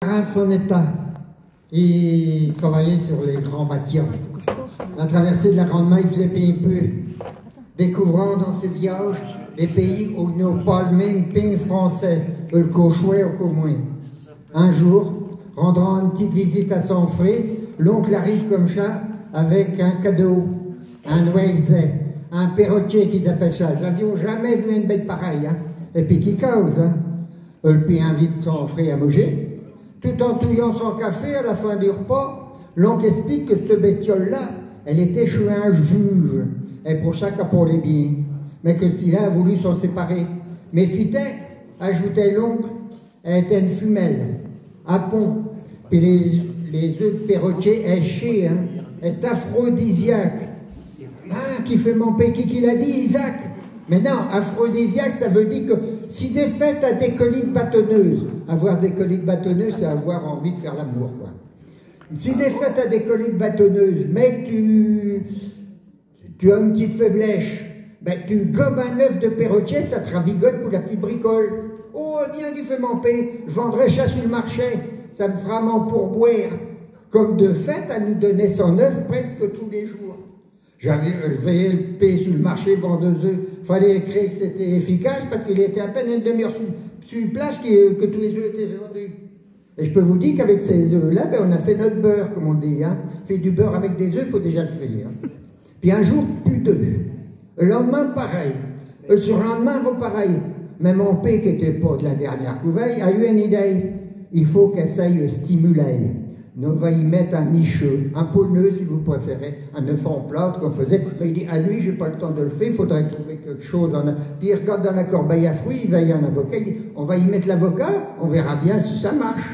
marin de son état. Il travaillait sur les grands bâtiments. La traversée de la Grande Mer, il faisait peu, découvrant dans ses viages des pays où il n'a pas le même pays français que le Cauchois ou qu'au moins. Un jour, rendant une petite visite à son frère, l'oncle arrive comme ça avec un cadeau, un oiset, un perroquet qu'ils appellent ça. J'avions jamais vu une bête pareille, hein. Et puis qui cause, hein. Le puis invite son frère à manger. Tout en touillant son café à la fin du repas, l'oncle explique que cette bestiole-là, elle était chez un juge, et pour ça qu'elle parlait bien, mais que celui-là a voulu s'en séparer. Mais fitait, ajoutait l'oncle, elle était une femelle, à pont, puis les œufs de perroquet échés, hein, est aphrodisiaque. Ah, qui fait mon père, qui l'a dit, Isaac? Mais non, aphrodisiaque, ça veut dire que si des fêtes à des coliques bâtonneuses, avoir des coliques bâtonneuses, c'est avoir envie de faire l'amour, quoi. Si des fêtes à des coliques bâtonneuses, mais tu as une petite faiblesse, ben tu gobes un œuf de perroquet, ça te ravigote pour la petite bricole. Oh, bien qu'il fait mon père, je vendrai ça sur le marché, ça me fera mon pourboire. Comme de fait, à nous donner son œuf presque tous les jours. Je veillais le payer sur le marché, vendre 2 œufs. Il fallait écrire que c'était efficace parce qu'il était à peine une demi-heure sur place que tous les œufs étaient vendus. Et je peux vous dire qu'avec ces œufs-là, ben, on a fait notre beurre, comme on dit. Hein. Fait du beurre avec des œufs, il faut déjà le faire. Hein. Puis un jour, plus d'œufs. Le lendemain, pareil. Le surlendemain, pareil. Mais mon père, qui n'était pas de la dernière couveille, a eu une idée. Il faut qu'elle s'aille stimuler. On va y mettre un nicheux, un pot-nœud si vous préférez, un œuf en plâtre qu'on faisait. Mais il dit, à lui, j'ai pas le temps de le faire, il faudrait trouver quelque chose. Puis il regarde dans la corbeille à fruits, il veille un avocat, il dit, on va y mettre l'avocat, on verra bien si ça marche.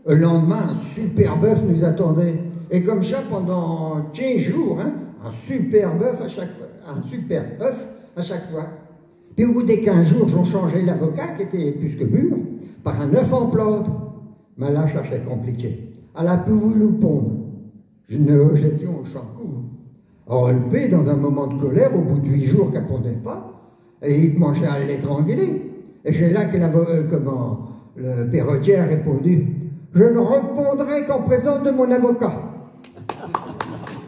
Le lendemain, un super bœuf nous attendait. Et comme ça, pendant 15 jours, hein, un super bœuf à chaque fois. Un super œuf à chaque fois. Puis au bout des 15 jours, j'en changeais l'avocat, qui était plus que mûr, par un œuf en plâtre. Mais là, ça c'est compliqué. Elle a pu voulu pondre. Nous étions au champ court. Or, le père, dans un moment de colère, au bout de 8 jours qu'elle ne pondait pas, et il commençait à l'étrangler. Et c'est là que le perroquet a répondu, « Je ne répondrai qu'en présence de mon avocat. »